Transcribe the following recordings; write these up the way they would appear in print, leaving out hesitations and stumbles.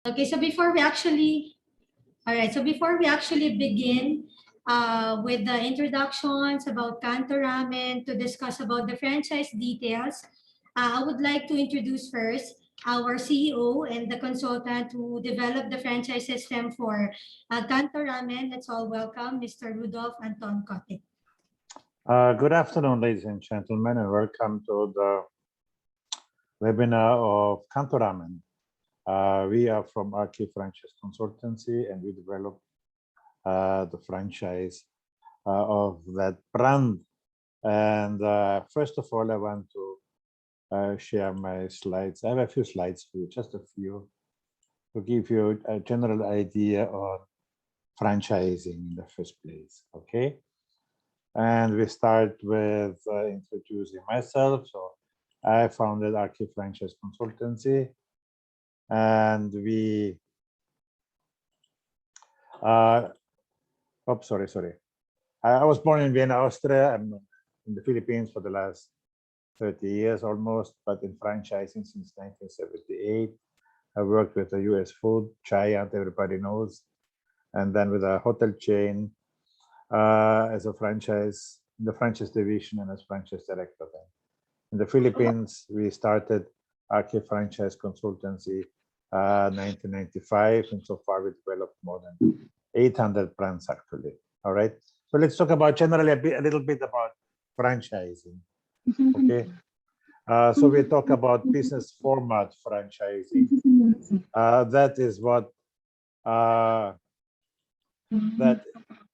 Okay, so before we actually, all right, so before we actually begin with the introductions about Kanto Ramen to discuss about the franchise details, I would like to introduce first our CEO and the consultant who developed the franchise system for Kanto Ramen. Let's all welcome Mr. Rudolph Anton Kotik. Good afternoon, ladies and gentlemen, and welcome to the webinar of Kanto Ramen. We are from RK Franchise Consultancy, and we develop the franchise of that brand. And first of all, I want to share my slides. I have a few slides for you, just a few, to give you a general idea on franchising in the first place, okay? And we start with introducing myself. So I founded RK Franchise Consultancy, and we, I was born in Vienna, Austria. I'm in the Philippines for the last 30 years almost, but in franchising since 1978. I worked with a US food giant, everybody knows, and then with a hotel chain as a franchise, in the franchise division and as franchise director then. In the Philippines, we started RK Franchise Consultancy 1995, and so far we developed more than 800 brands actually. All right. So let's talk about generally a little bit about franchising. Okay. So we talk about business format franchising. That is what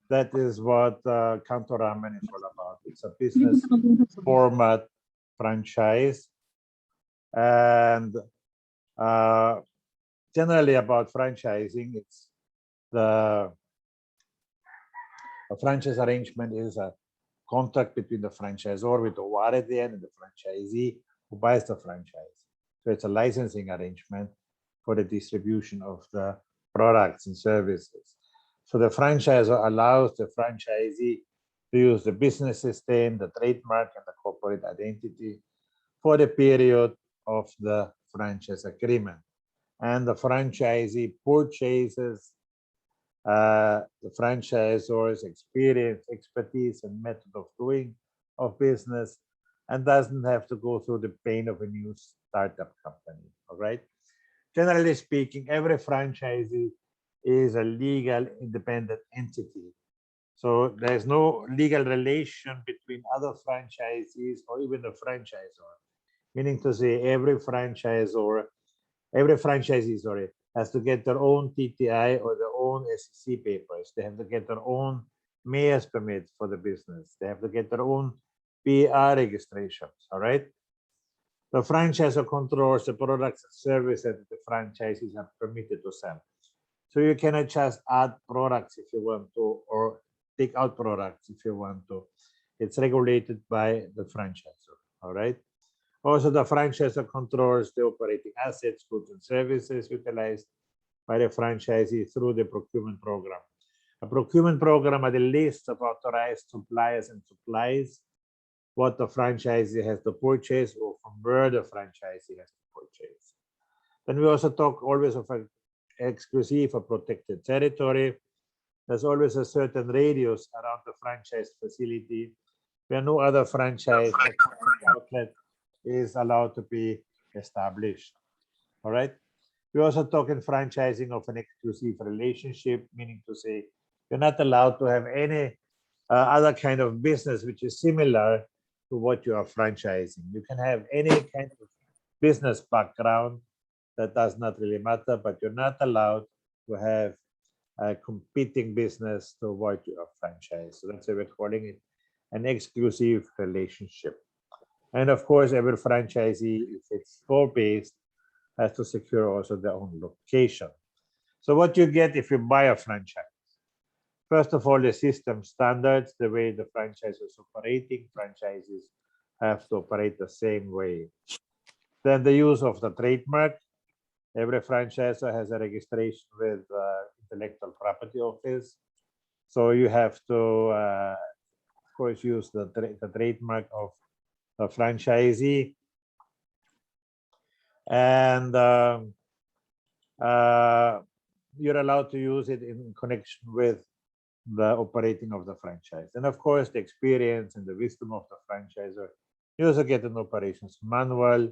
that is what Kanto Ramen is all about. It's a business format franchise, and generally about franchising, it's a franchise arrangement is a contract between the franchisor with the warranty and the franchisee who buys the franchise. So it's a licensing arrangement for the distribution of the products and services. So the franchisor allows the franchisee to use the business system, the trademark, and the corporate identity for the period of the franchise agreement. And the franchisee purchases the franchisor's experience, expertise, and method of doing of business, and doesn't have to go through the pain of a new startup company. All right. Generally speaking, every franchisee is a legal independent entity. So there's no legal relation between other franchisees or even the franchisor. Meaning to say every franchisee, has to get their own TTI or their own SEC papers. They have to get their own mayor's permit for the business. They have to get their own PR registrations, all right? The franchisor controls the products and services that the franchisees are permitted to sell. So you cannot just add products if you want to, or take out products if you want to. It's regulated by the franchisor, all right? Also, the franchisor controls the operating assets, goods, and services utilized by the franchisee through the procurement program. A procurement program are the list of authorized suppliers and supplies, what the franchisee has to purchase or from where the franchisee has to purchase. Then we also talk always of an exclusive or protected territory. There's always a certain radius around the franchise facility where no other franchise outlet is allowed to be established. All right. We also talk in franchising of an exclusive relationship, meaning to say you're not allowed to have any other kind of business which is similar to what you are franchising. You can have any kind of business background, that does not really matter, but you're not allowed to have a competing business to what you are franchised. So that's why we're calling it an exclusive relationship. And of course, every franchisee, if it's store-based, has to secure also their own location. So what you get if you buy a franchise? First of all, the system standards, the way the franchise is operating, franchises have to operate the same way. Then the use of the trademark. Every franchisor has a registration with Intellectual Property Office. So you have to, of course, use the trademark of the franchisee. And uh, you're allowed to use it in connection with the operating of the franchise. And of course, the experience and the wisdom of the franchisor. You also get an operations manual,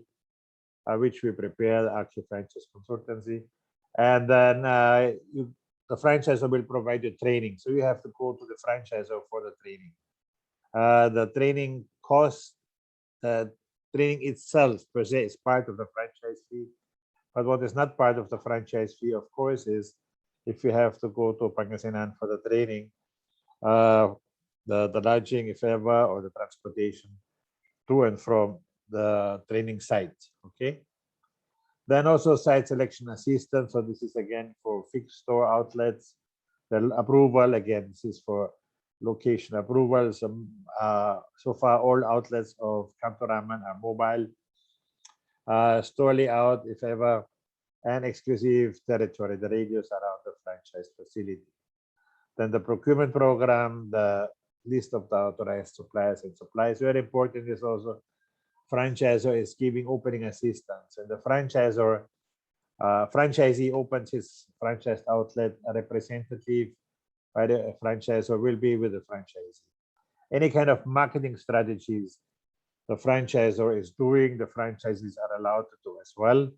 which we prepare, actually franchise consultancy. And then the franchisor will provide you training. So you have to go to the franchisor for the training. The training cost, the training itself per se is part of the franchise fee. But what is not part of the franchise fee, of course, is if you have to go to Pangasinan for the training, uh, the lodging, if ever, or the transportation to and from the training site. Okay. Then also site selection assistance. So this is again for fixed store outlets. The approval, again, this is for location approval. So far, all outlets of Kanto Ramen are mobile. Store layout, if ever, and exclusive territory, the radius around the franchise facility. Then the procurement program, the list of the authorized suppliers and supplies. Very important is also franchisor is giving opening assistance, and the franchisee opens his franchise outlet. A representative by the franchisor will be with the franchisee. Any kind of marketing strategies the franchisor is doing, the franchisees are allowed to do as well.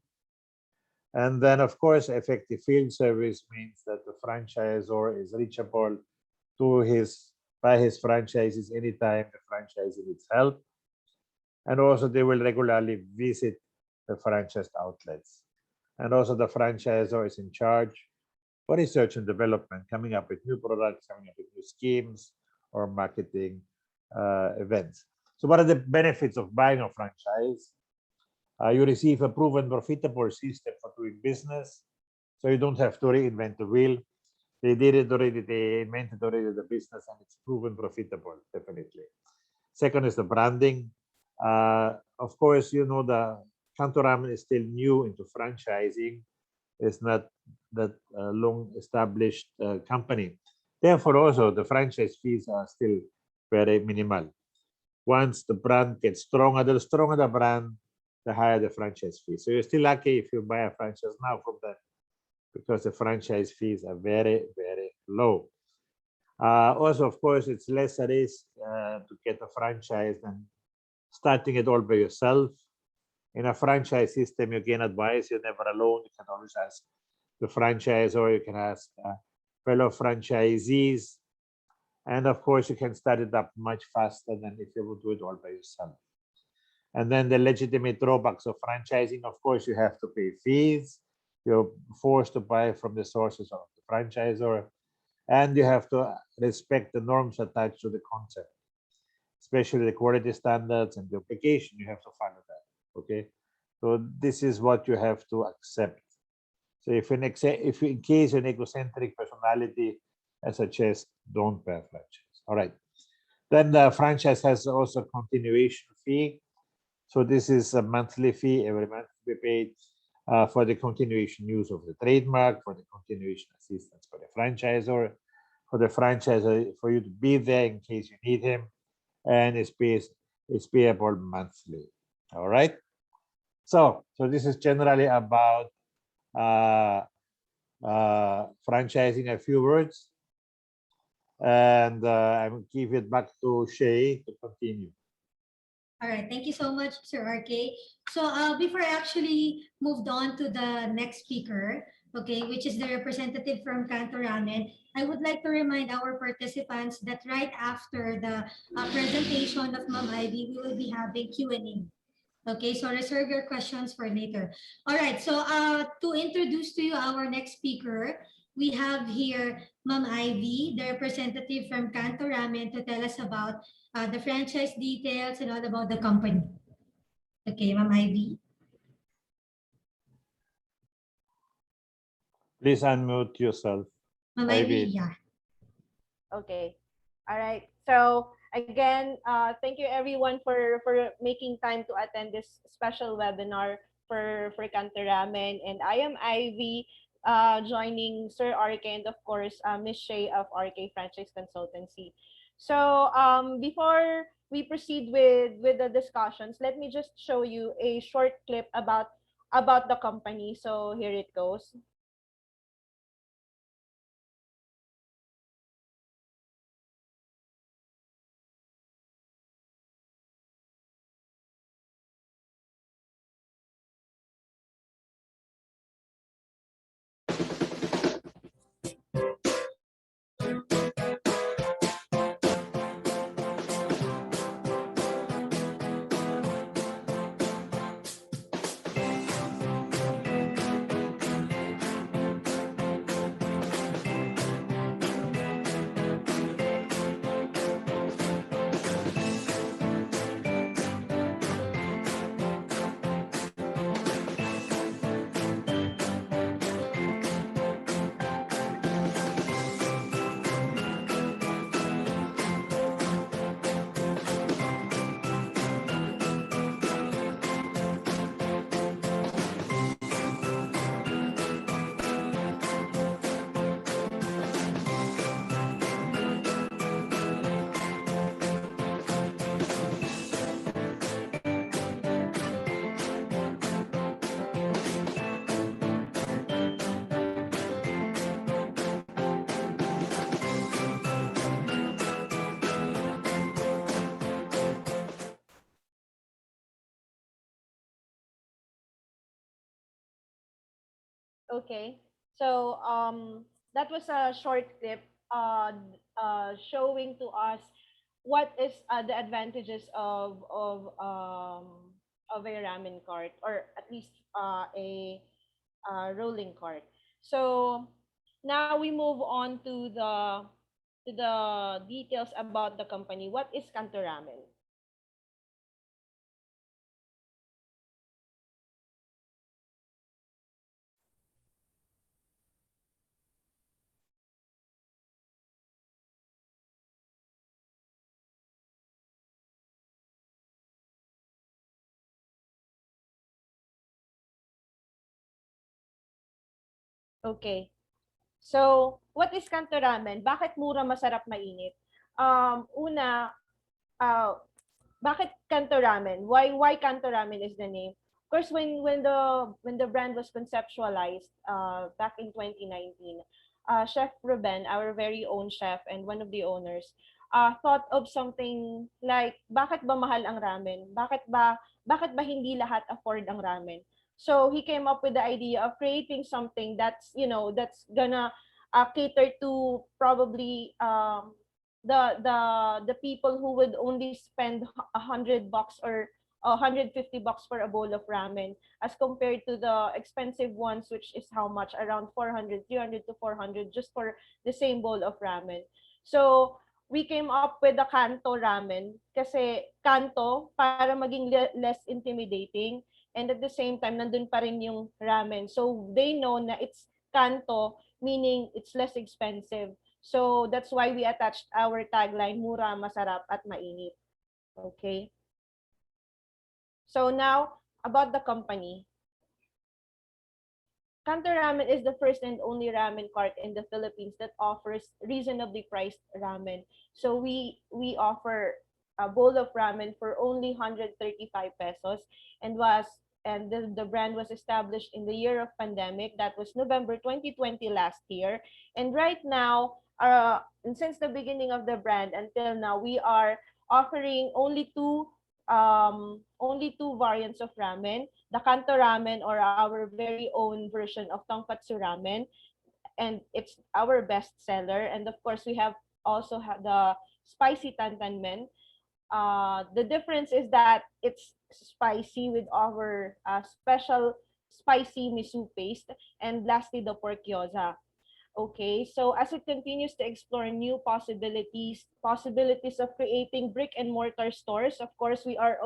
And then, of course, effective field service means that the franchisor is reachable to by his franchisees anytime the franchisee needs help. And also, they will regularly visit the franchise outlets. And also, the franchisor is in charge for research and development, coming up with new products, coming up with new schemes or marketing events. So, what are the benefits of buying a franchise? You receive a proven profitable system for doing business, so you don't have to reinvent the wheel. They did it already, they invented already the business, and it's proven profitable, definitely. Second is the branding. Of course, you know, the Kanto Ramen is still new into franchising. It's not that long established company. Therefore, also the franchise fees are still very minimal. Once the brand gets stronger, the stronger the brand, the higher the franchise fee. So you're still lucky if you buy a franchise now from them, because the franchise fees are very, very low. Also, of course, it's less a risk to get a franchise than starting it all by yourself. In a franchise system, you gain advice. You're never alone. You can always ask the franchisor. You can ask fellow franchisees. And of course, you can start it up much faster than if you would do it all by yourself. And then the legitimate drawbacks of franchising, of course, you have to pay fees. You're forced to buy from the sources of the franchisor, and you have to respect the norms attached to the concept, especially the quality standards and the application. You have to follow that. Okay, so this is what you have to accept. So if in case you're an egocentric personality, I suggest don't buy a franchise. All right. Then the franchise has also continuation fee. So this is a monthly fee every month to be paid for the continuation use of the trademark, for the continuation assistance for the franchisor, for the franchisor, for you to be there in case you need him, and it's payable monthly. All right. So this is generally about franchising. A few words, and I will give it back to Shay to continue. All right, thank you so much, Sir RK. So before I actually moved on to the next speaker, okay, which is the representative from Kanto Ramen, I would like to remind our participants that right after the presentation of Ma'am Ivy, we will be having Q&A. Okay, so reserve your questions for later. All right, so to introduce to you our next speaker, we have here Ma'am Ivy, the representative from Kanto Ramen, to tell us about the franchise details and all about the company. Okay, Ma'am Ivy. Please unmute yourself. Ma'am Ivy, yeah. Okay. All right. So again, thank you everyone for making time to attend this special webinar for Kanto Ramen. And I am Ivy, joining Sir RK and of course Miss Shay of RK Franchise Consultancy. So before we proceed with the discussions, let me just show you a short clip about the company. So here it goes. Okay. So that was a short clip showing to us what is the advantages of a ramen cart, or at least a rolling cart. So now we move on to the details about the company. What is Kanto Ramen? Okay. So, what is Kanto Ramen? Bakit mura, masarap, mainit? Una, uh, bakit Kanto Ramen? Why Kanto Ramen is the name? Of course, when the brand was conceptualized back in 2019, Chef Ruben, our very own chef and one of the owners, thought of something like, bakit ba mahal ang ramen? Bakit ba hindi lahat afford ang ramen? So he came up with the idea of creating something that's, that's gonna cater to probably the people who would only spend $100 or $150 for a bowl of ramen, as compared to the expensive ones, which is how much, around 300 to 400, just for the same bowl of ramen. So we came up with the Kanto Ramen kasi Kanto para maging less intimidating, and at the same time nandun pa rin yung ramen, so they know na it's Kanto, meaning it's less expensive. So that's why we attached our tagline, mura, masarap, at mainit. Okay? So now, about the company. Kanto Ramen is the first and only ramen cart in the Philippines that offers reasonably priced ramen. So we offer a bowl of ramen for only 135 pesos, and the brand was established in the year of pandemic. That was November 2020 last year. And right now, and since the beginning of the brand until now, we are offering only two variants of ramen, the Kanto Ramen, or our very own version of Tonkatsu Ramen, and it's our best seller. And of course, we have also the spicy tantanmen. The difference is that it's spicy with our special spicy miso paste, and lastly, the pork gyoza. Okay, so as it continues to explore new possibilities of creating brick and mortar stores, of course, we are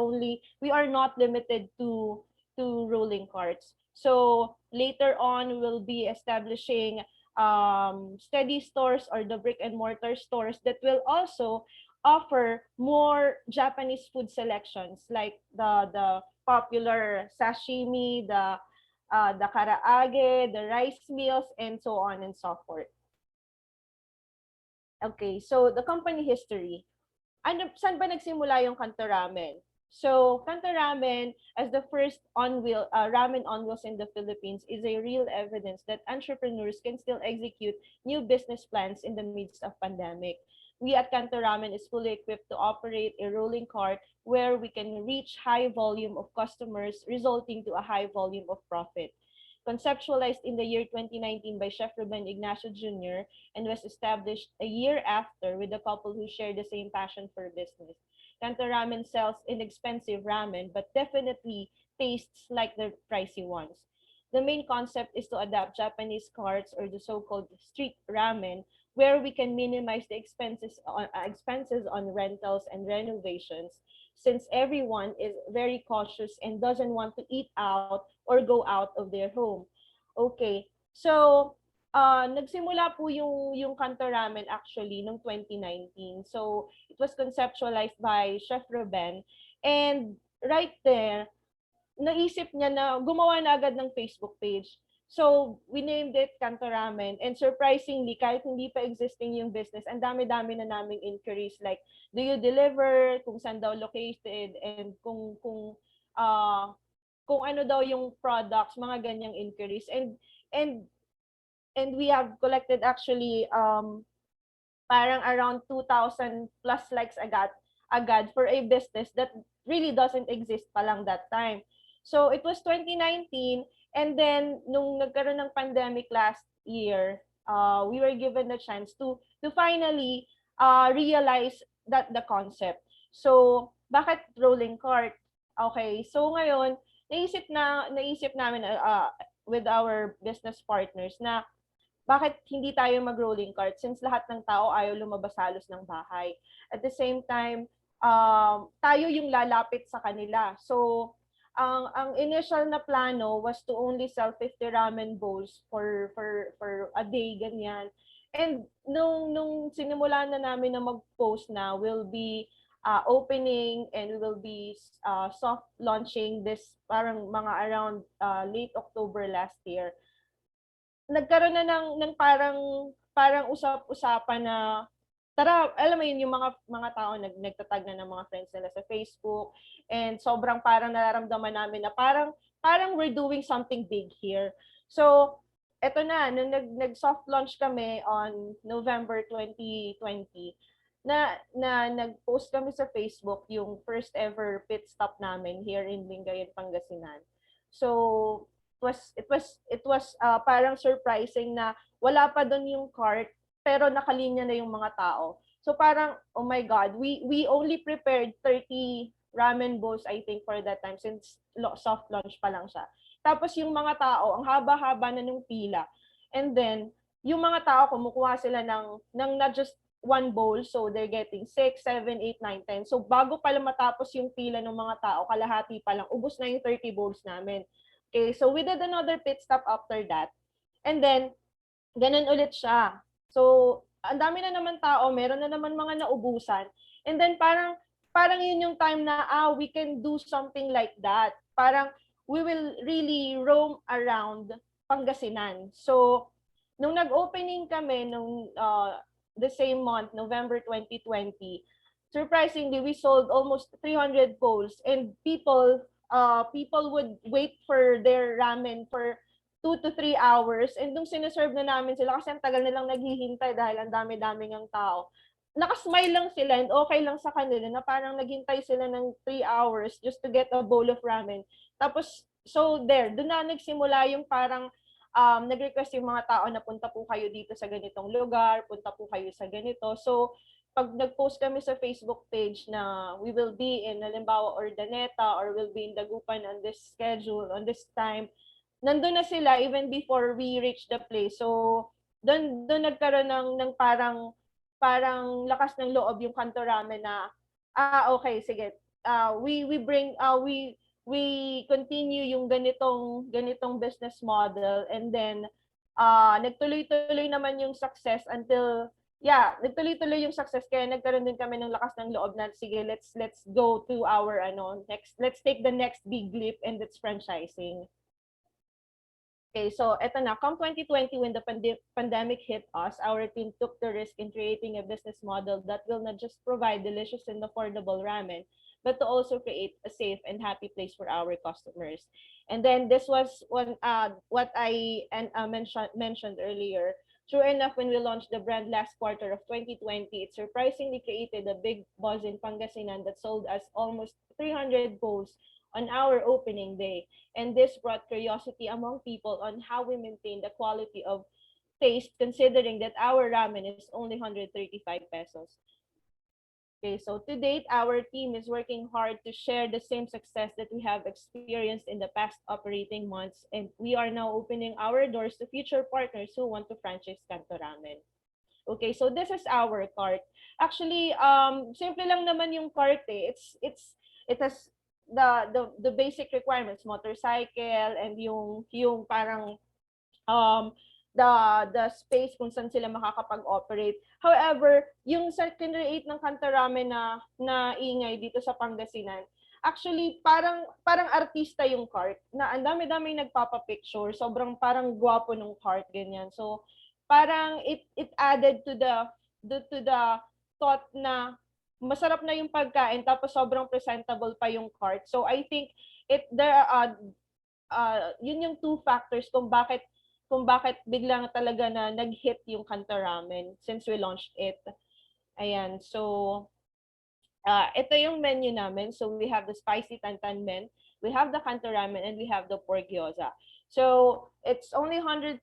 not limited to rolling carts. So later on, we'll be establishing steady stores, or the brick and mortar stores, that will also offer more Japanese food selections, like the popular sashimi, the karaage, the rice meals, and so on and so forth. Okay, so the company history. Saan ba nagsimula yung Kanto Ramen? So, Kanto Ramen, as the first ramen on wheels in the Philippines, is a real evidence that entrepreneurs can still execute new business plans in the midst of pandemic. We at Kanto Ramen is fully equipped to operate a rolling cart where we can reach high volume of customers, resulting to a high volume of profit. Conceptualized in the year 2019 by Chef Ruben Ignacio Jr., and was established a year after with a couple who share the same passion for business. Kanto Ramen sells inexpensive ramen, but definitely tastes like the pricey ones. The main concept is to adapt Japanese carts, or the so-called street ramen, where we can minimize the expenses on rentals and renovations, since everyone is very cautious and doesn't want to eat out or go out of their home. Okay. So, nagsimula po yung Kanto Ramen actually noong 2019. So, it was conceptualized by Chef Ruben, and right there, naisip niya na gumawa na agad ng Facebook page. So, we named it Kanto Ramen, and surprisingly, kahit hindi pa existing yung business, ang dami-dami na naming inquiries, like, do you deliver, kung saan daw located, and uh, kung ano daw yung products, mga ganyang inquiries. And and we have collected actually parang around 2,000 plus likes agad for a business that really doesn't exist pa lang that time. So it was 2019, And then, nung nagkaroon ng pandemic last year, we were given the chance to finally realize that the concept. So, bakit rolling cart? Okay, so ngayon, naisip namin with our business partners na bakit hindi tayo mag-rolling cart since lahat ng tao ayaw lumabas halos ng bahay. At the same time, tayo yung lalapit sa kanila. So, ang initial na plano was to only sell 50 ramen bowls for a day, ganyan. And nung sinimula na namin na mag-post na, we'll be opening and we will be soft launching this parang mga around late October last year. Nagkaroon na ng parang usap-usapan na tara, alam mo yun, yung mga tao nagtatag na ng mga friends nila sa Facebook, and sobrang parang nararamdaman namin na parang we're doing something big here. So, eto na, nung nag-soft launch kami on November 2020, na nag-post kami sa Facebook yung first ever pit stop namin here in Lingayen, Pangasinan. So, it was parang surprising na wala pa doon yung cart pero nakalinya na yung mga tao. So parang, oh my God, we only prepared 30 ramen bowls, I think, for that time since soft launch pa lang siya. Tapos yung mga tao, ang haba-haba na ng pila. And then, yung mga tao, kumukuha sila ng not just one bowl, so they're getting 6, 7, 8, 9, 10. So bago pala matapos yung pila ng mga tao, kalahati pa lang, ubos na yung 30 bowls namin. Okay, so we did another pit stop after that. And then, ganun ulit siya. So, ang dami na naman tao, meron na naman mga naubusan. And then parang yun yung time na, we can do something like that. Parang we will really roam around Pangasinan. So, nung nag-opening kami nung the same month, November 2020, surprisingly, we sold almost 300 bowls, and people would wait for their ramen for 2 to 3 hours. And nung sinaserve na namin sila, kasi ang tagal nilang naghihintay dahil ang dami-dami ng tao, nakasmile lang sila and okay lang sa kanila na parang naghintay sila ng 3 hours just to get a bowl of ramen. Tapos, so there, doon na nagsimula yung parang nag-request yung mga tao na punta po kayo dito sa ganitong lugar, punta po kayo sa ganito. So, pag nag-post kami sa Facebook page na we will be in halimbawa Urdaneta or will be in Dagupan on this schedule, on this time, nandun na sila even before we reach the place. So, doon nagkaroon ng parang lakas ng loob yung Kanto Ramen na, okay, sige. We continue yung ganitong business model, and then nagtuloy-tuloy naman yung success until nagtuloy-tuloy yung success, kaya nagkaroon din kami ng lakas ng loob na sige, let's go to our let's take the next big leap, and it's franchising. Okay, so eto na, come 2020, when the pandemic hit us, our team took the risk in creating a business model that will not just provide delicious and affordable ramen, but to also create a safe and happy place for our customers. And then this was what I mentioned earlier. True enough, when we launched the brand last quarter of 2020, it surprisingly created a big buzz in Pangasinan that sold us almost 300 bowls on our opening day. And this brought curiosity among people on how we maintain the quality of taste, considering that our ramen is only 135 pesos. Okay, so to date, our team is working hard to share the same success that we have experienced in the past operating months, and we are now opening our doors to future partners who want to franchise Kanto Ramen. Okay, so this is our cart. Actually, simple lang naman yung cart eh. It has the basic requirements, motorcycle, and yung parang the space kung saan sila makakapag-operate. However, yung sa kinreate ng Kanto Ramen na ingay dito sa Pangasinan, actually parang artista yung cart, na ang dami-daming nagpapa-picture, sobrang parang gwapo ng cart, ganyan. So parang it added to the thought na masarap na yung pagkain tapos sobrang presentable pa yung cart. So I think yun yung two factors kung bakit biglang talaga na nag-hit yung Kanto Ramen since we launched it. Ayan, so ito yung menu namin. So we have the spicy tantan men, we have the Kanto Ramen, and we have the pork gyoza. So it's only 135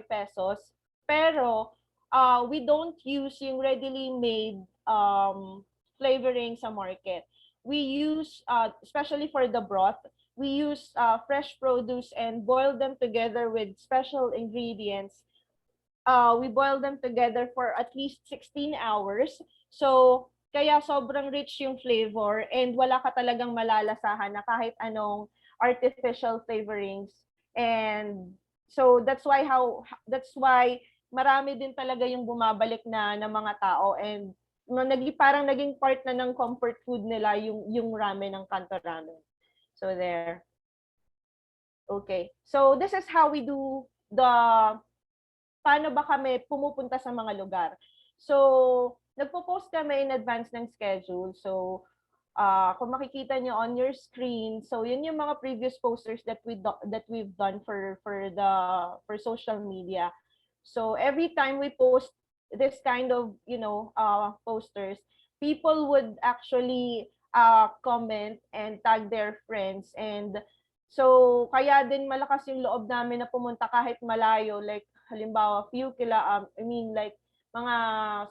pesos. Pero we don't use yung readily made flavoring sa market. We use, especially for the broth, we use fresh produce and boil them together with special ingredients. We boil them together for at least 16 hours. So, kaya sobrang rich yung flavor and wala ka talagang malalasahan na kahit anong artificial flavorings. And so that's why marami din talaga yung bumabalik na mga tao, and parang naging part na ng comfort food nila yung ramen ng Kanto Ramen. So there. Okay. So this is how we do the paano ba kami pumupunta sa mga lugar. So, nagpo-post kami in advance ng schedule. So, kung makikita nyo on your screen, so yun yung mga previous posters that we've done for social media. So, every time we post this kind of, posters, people would actually comment and tag their friends, and so kaya din malakas yung loob namin na pumunta kahit malayo, like halimbawa like mga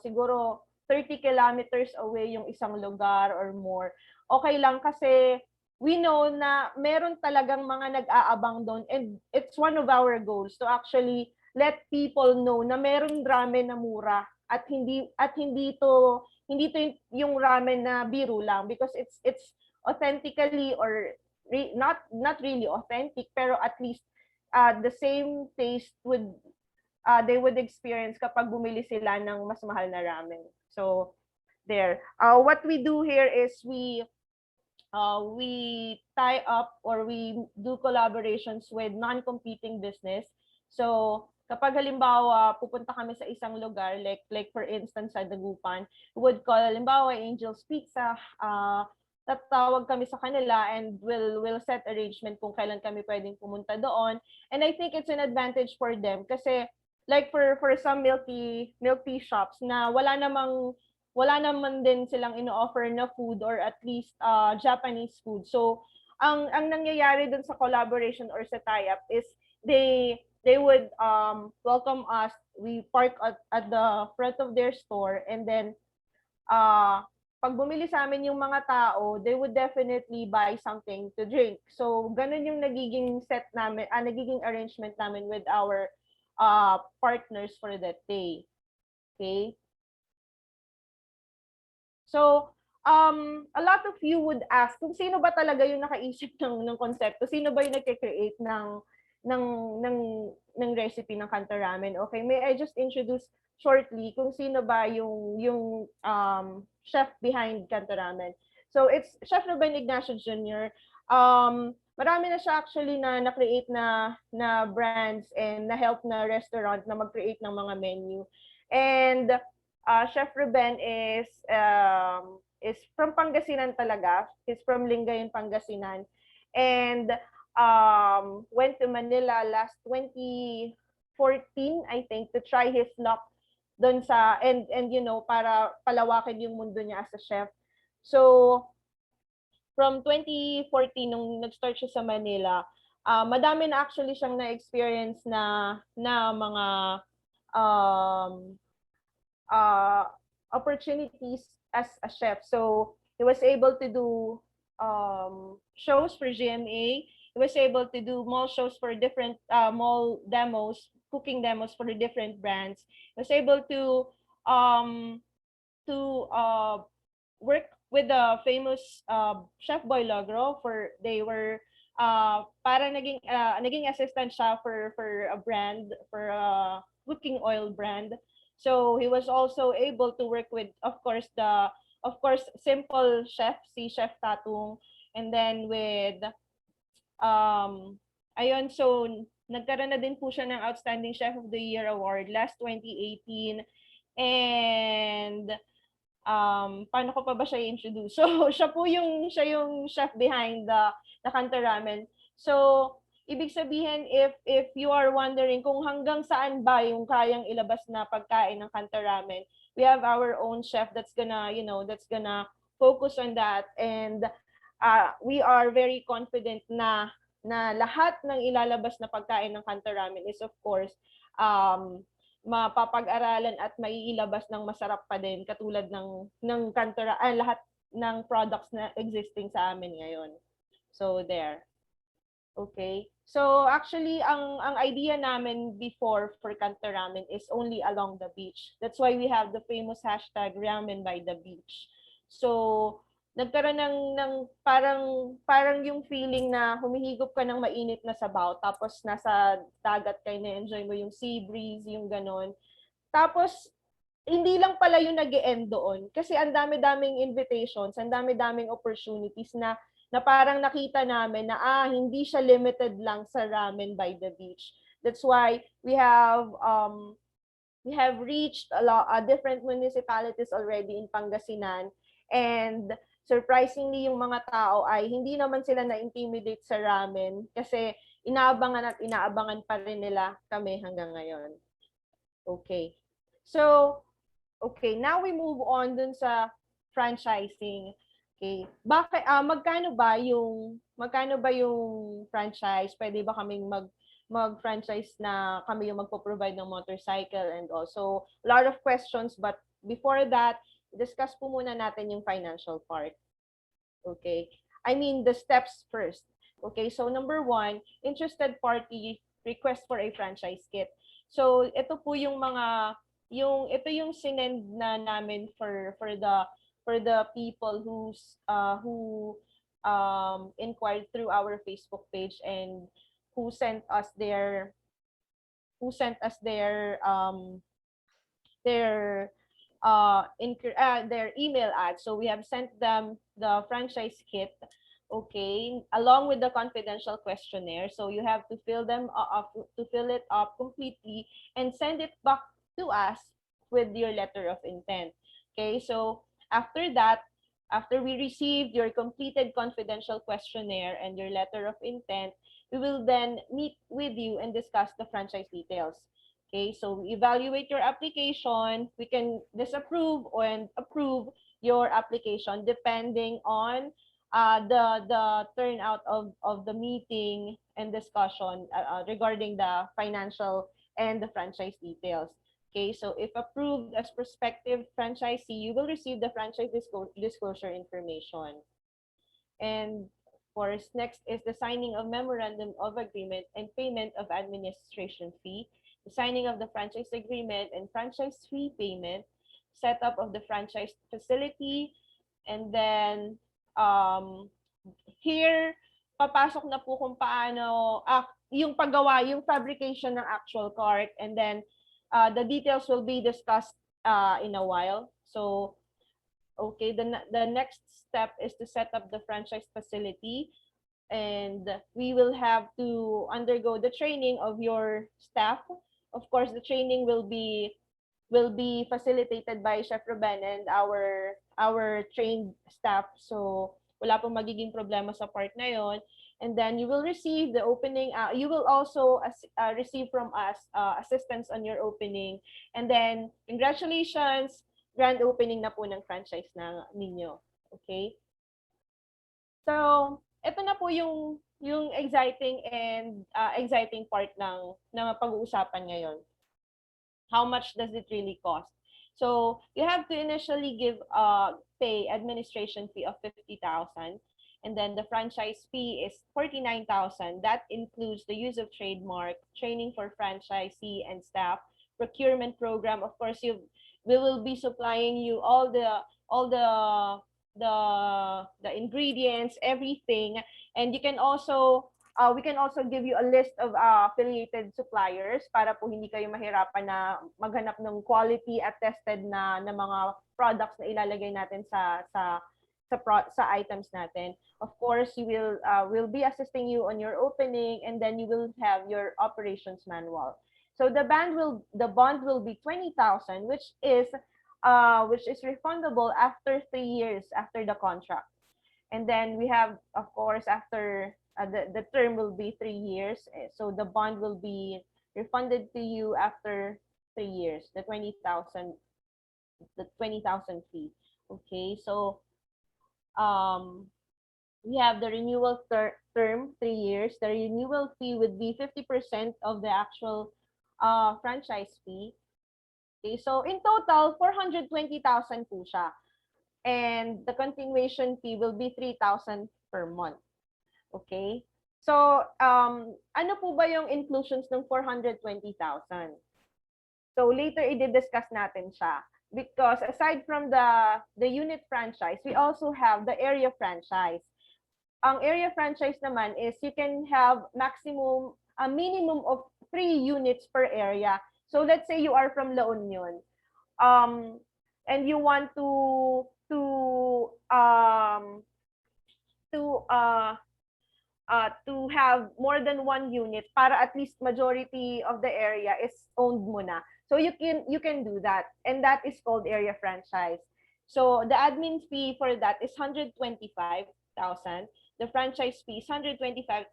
siguro 30 kilometers away yung isang lugar or more. Okay lang kasi we know na meron talagang mga nag-aabang doon, and it's one of our goals to actually let people know na meron ramen na mura at hindi to yung ramen na biro lang, because it's authentically, or not really authentic, pero at least the same taste they would experience kapag bumili sila ng mas mahal na ramen. So there. What we do here is we tie up or we do collaborations with non-competing business. So kapag halimbawa pupunta kami sa isang lugar, like for instance sa Dagupan, we would call halimbawa Angel's Pizza, tatawag kami sa kanila and we'll set arrangement kung kailan kami pwedeng pumunta doon. And I think it's an advantage for them kasi like for some milk tea shops na wala naman din silang ino-offer na food, or at least Japanese food. So ang nangyayari dun sa collaboration or sa tie-up is they would welcome us. We park at the front of their store, and then pag bumili sa amin yung mga tao, they would definitely buy something to drink. So, ganun yung nagiging nagiging arrangement namin with our partners for that day. Okay? So, a lot of you would ask kung sino ba talaga yung nakaisip ng konsepto, sino ba yung nagke-create ng recipe ng Kanto Ramen. Okay, may I just introduce shortly kung sino ba yung chef behind Kanto Ramen. So it's Chef Ruben Ignacio Jr. Marami na siya actually na create na brands and na help na restaurant na mag-create ng mga menu. And Chef Ruben is from Pangasinan talaga. He's from Lingayen, Pangasinan. And went to Manila last 2014, I think, to try his luck doon sa and para palawakin yung mundo niya as a chef. So from 2014 nung nag-start siya sa Manila, madami na actually siyang na-experience na mga opportunities as a chef. So he was able to do shows for GMA. He was able to do mall shows for different mall demos, cooking demos for the different brands. He was able to work with the famous Chef Boy Logro they were para naging assistant siya for a brand, for a cooking oil brand. So he was also able to work with of course Simple Chef, si Chef Tatong, and then with ayun, so nagkaroon na din po siya ng Outstanding Chef of the Year Award last 2018. And paano ko pa ba siya i-introduce? So siya yung chef behind the Kanto Ramen. So ibig sabihin, if you are wondering kung hanggang saan ba yung kayang ilabas na pagkain ng Kanto Ramen, we have our own chef that's gonna focus on that, and we are very confident na na lahat ng ilalabas na pagkain ng Kanto Ramen is of course mapapag-aralan at maiilabas ng masarap pa din katulad ng lahat ng products na existing sa amin ngayon. So there. Okay. So actually ang idea namin before for Kanto Ramen is only along the beach. That's why we have the famous hashtag Ramen by the beach. So nagkaroon ng parang yung feeling na humihigop ka ng mainit na sabaw tapos nasa dagat kayo na enjoy mo yung sea breeze, yung ganon. Tapos hindi lang pala yung nag-e-end doon kasi ang dami-daming invitations, ang dami-daming opportunities na parang nakita namin na hindi siya limited lang sa Ramen by the beach. That's why we have reached a lot different municipalities already in Pangasinan, and surprisingly yung mga tao ay hindi naman sila na-intimidate sa ramen kasi inaabangan pa rin nila kami hanggang ngayon. Okay. So, okay, now we move on dun sa franchising. Okay. Bakit magkano ba yung franchise? Pwede ba kaming mag-franchise na kami yung magpo-provide ng motorcycle and also a lot of questions, but before that, discuss po muna natin yung financial part. Okay? I mean the steps first. Okay? So number 1, interested party request for a franchise kit. So ito po yung ito yung sinend na namin for the people who inquired through our Facebook page and who sent us their email ad. So we have sent them the franchise kit, okay, along with the confidential questionnaire. So you have to fill it up completely and send it back to us with your letter of intent. Okay, so after that, after we received your completed confidential questionnaire and your letter of intent, we will then meet with you and discuss the franchise details. Okay, so we evaluate your application. We can disapprove and approve your application depending on the turnout of the meeting and discussion regarding the financial and the franchise details. Okay, so if approved as prospective franchisee, you will receive the franchise disclosure information. And of course, next is the signing of memorandum of agreement and payment of administration fee, the signing of the franchise agreement and franchise fee payment, setup of the franchise facility, and then here, papasok na po kung paano yung paggawa, yung fabrication ng actual cart, and then the details will be discussed in a while. So, okay, the next step is to set up the franchise facility, and we will have to undergo the training of your staff. Of course, the training will be facilitated by Chef Ruben and our trained staff. So, wala pong magiging problema sa part na yon. And then you will receive the opening, you will also receive from us assistance on your opening. And then, congratulations, grand opening na po ng franchise na ninyo. Okay? So, ito na po yung exciting and exciting part ng pag-uusapan ngayon. How much does it really cost? So, you have to initially pay administration fee of 50,000. And then the franchise fee is 49,000. That includes the use of trademark, training for franchisee and staff, procurement program. Of course, we will be supplying you all the ingredients, everything. And you can also we can also give you a list of affiliated suppliers para po hindi kayo mahirapan na maghanap ng quality attested na mga products na ilalagay natin sa items natin. Of course, will be assisting you on your opening, and then you will have your operations manual. So the bond will be 20,000, which is refundable after 3 years after the contract. And then we have, of course, after the term will be 3 years. So the bond will be refunded to you after 3 years, the 20,000 fee. Okay, so We have the renewal term, 3 years. The renewal fee would be 50% of the actual franchise fee. Okay, so in total, 420,000 po siya. And the continuation fee will be 3,000 per month. Okay? So, ano po ba yung inclusions ng 420,000? So, later i-discuss natin siya. Because aside from the unit franchise, we also have the area franchise. Ang area franchise naman is you can have a minimum of 3 units per area. So, let's say you are from La Union. And you want to um, to have more than 1 unit para at least majority of the area is owned mo na. So you can do that, and that is called area franchise. So the admin fee for that is 125,000. The franchise fee is 125,000.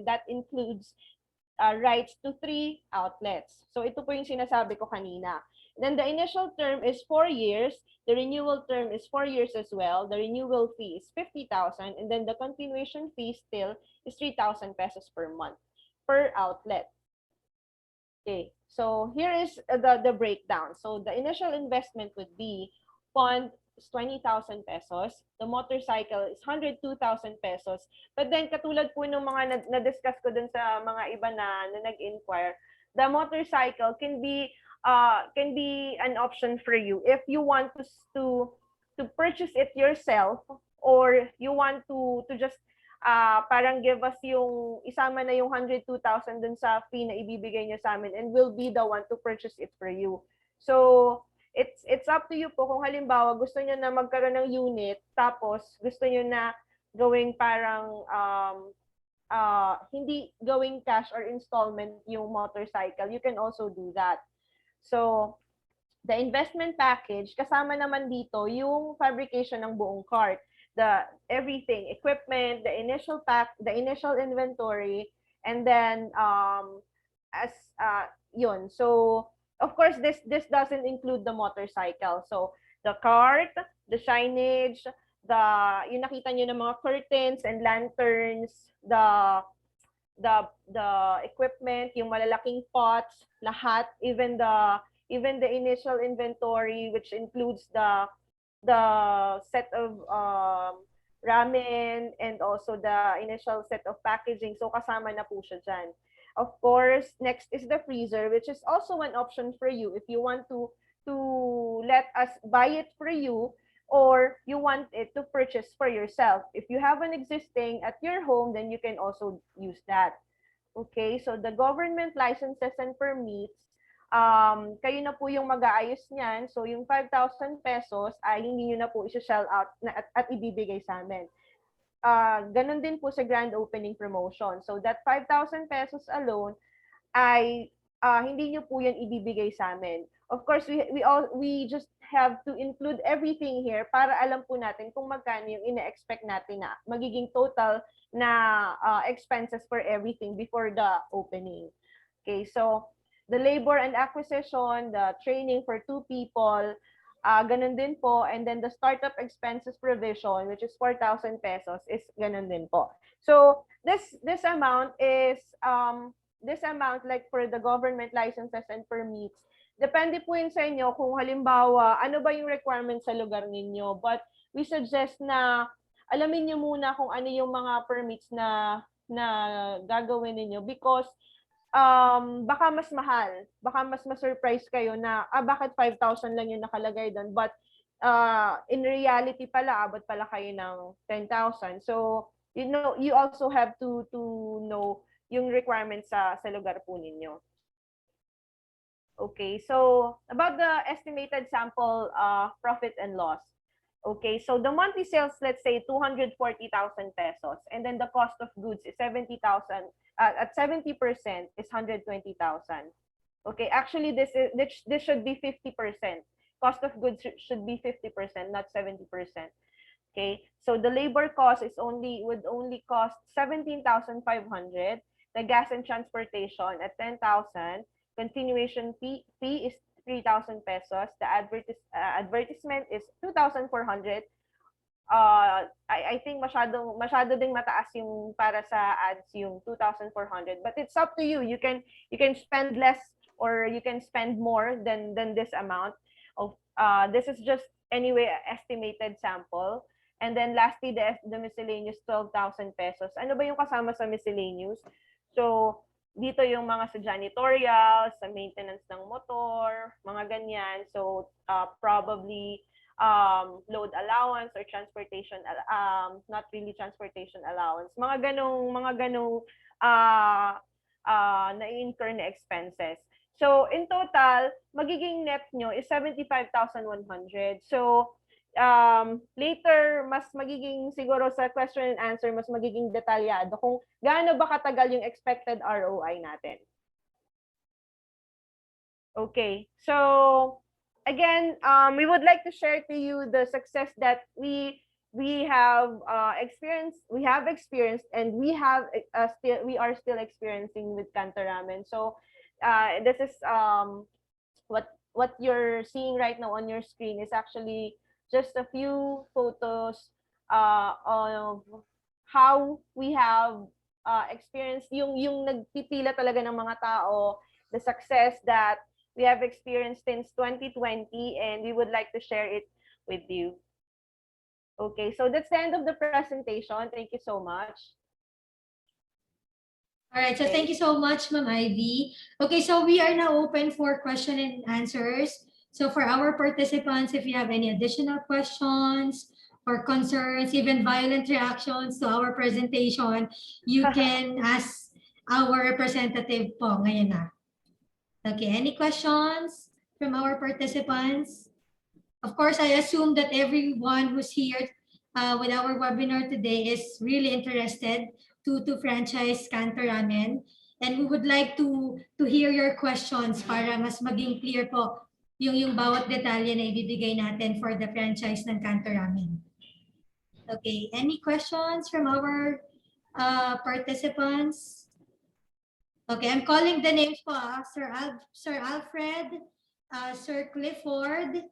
That includes rights to 3 outlets. So ito po yung sinasabi ko kanina. Then the initial term is 4 years. The renewal term is 4 years as well. The renewal fee is 50,000. And then the continuation fee still is 3,000 pesos per month per outlet. Okay, so here is the breakdown. So the initial investment would be fund is 20,000 pesos. The motorcycle is 102,000 pesos. But then katulad po ng mga na-discuss ko dun sa mga iba na nag-inquire, the motorcycle can be an option for you if you want to purchase it yourself, or you want to just parang give us yung isama na yung 102,000 dun sa fee na ibibigay niyo sa amin, and we'll be the one to purchase it for you. So it's up to you po kung halimbawa gusto niyo na magkaroon ng unit, tapos gusto niyo na gawing parang hindi gawing cash or installment yung motorcycle, you can also do that. So the investment package, kasama naman dito yung fabrication ng buong cart, the everything, equipment, the initial inventory, and then as yun. So of course this doesn't include the motorcycle. So the cart, the signage, yung nakita niyo ng mga curtains and lanterns, the equipment, yung malalaking pots, lahat, even the initial inventory, which includes the set of ramen, and also the initial set of packaging. So kasama na po siya dyan. Of course, next is the freezer, which is also an option for you if you want to let us buy it for you, or you want it to purchase for yourself. If you have an existing at your home, then you can also use that. Okay, so the government licenses and permits, kayo na po yung mag-aayos niyan. So yung 5,000 pesos ay hindi nyo na po i-shell out at ibibigay sa amin. Ganun din po sa grand opening promotion. So that 5,000 pesos alone ay hindi nyo po yan ibibigay sa amin. Of course, we just have to include everything here para alam po natin kung magkano yung ina-expect natin na magiging total na expenses for everything before the opening. Okay, so the labor and acquisition, the training for 2 people, ganun din po. And then the startup expenses provision, which is 4,000 pesos, is ganun din po. So this amount is like for the government licenses and permits, depende po yun sa inyo kung halimbawa ano ba yung requirements sa lugar ninyo. But we suggest na alamin niyo muna kung ano yung mga permits na gagawin ninyo, because baka mas mahal, baka mas ma-surprise kayo na bakit 5,000 lang yung nakalagay doon, but in reality pala abot pala kayo ng 10,000. So you also have to know yung requirements sa lugar po ninyo. Okay, so about the estimated sample profit and loss. Okay, so the monthly sales, let's say 240,000 pesos, and then the cost of goods is 70,000. At 70% is 120,000. Okay, actually this should be 50%. Cost of goods should be 50%, not 70%. Okay, so the labor cost would only cost 17,500. The gas and transportation at 10,000. Continuation fee is 3,000 pesos. The advertisement is 2,400. I think masyado ding mataas yung para sa ads yung 2,400, but it's up to you. You can spend less or you can spend more than this amount of this is just anyway estimated sample. And then lastly, the miscellaneous 12,000 pesos. Ano ba yung kasama sa miscellaneous? So dito yung mga sa janitorial, sa maintenance ng motor, mga ganyan. So probably load allowance or transportation, not really transportation allowance. Mga ganong na-incur na expenses. So in total, magiging net nyo is 75,100. So later, mas magiging siguro sa question and answer, mas magiging detalyado kung gaano ba katagal yung expected ROI natin. Okay, so again, we would like to share to you the success that we have experienced, and we are still experiencing with Kanto Ramen. So this is what you're seeing right now on your screen is actually just a few photos of how we have experienced yung nagpipila talaga ng mga tao, the success that we have experienced since 2020, and we would like to share it with you. Okay, so that's the end of the presentation. Thank you so much. All right, so thank you so much, Ma'am Ivy. Okay, so we are now open for question and answers. So for our participants, if you have any additional questions or concerns, even violent reactions to our presentation, you can ask our representative po ngayon na. Okay, any questions from our participants? Of course, I assume that everyone who's here with our webinar today is really interested to franchise Kanto Ramen. And we would like to hear your questions para mas maging clear po yung bawat detalye na ibibigay natin for the franchise ng Kanto Ramen. Okay, any questions from our participants? Okay, I'm calling the names po. Sir Alfred, Sir Clifford.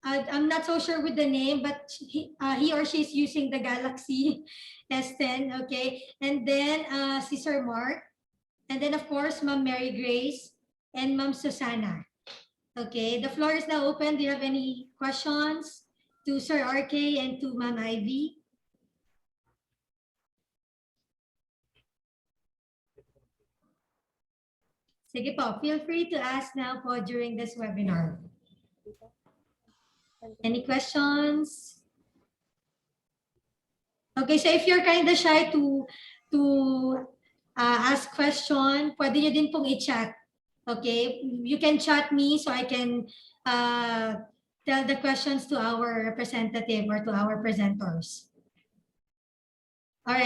I'm not so sure with the name, but he or she is using the Galaxy S10, okay? And then si Sir Mark. And then of course, Ma'am Mary Grace and Ma'am Susana. Okay, the floor is now open. Do you have any questions to Sir RK and to Ma'am Ivy? Sige po, feel free to ask now po during this webinar. Any questions? Okay, so if you're kind of shy to ask question, pwede nyo din pong i-chat. Okay, you can chat me so I can tell the questions to our representative or to our presenters. All right.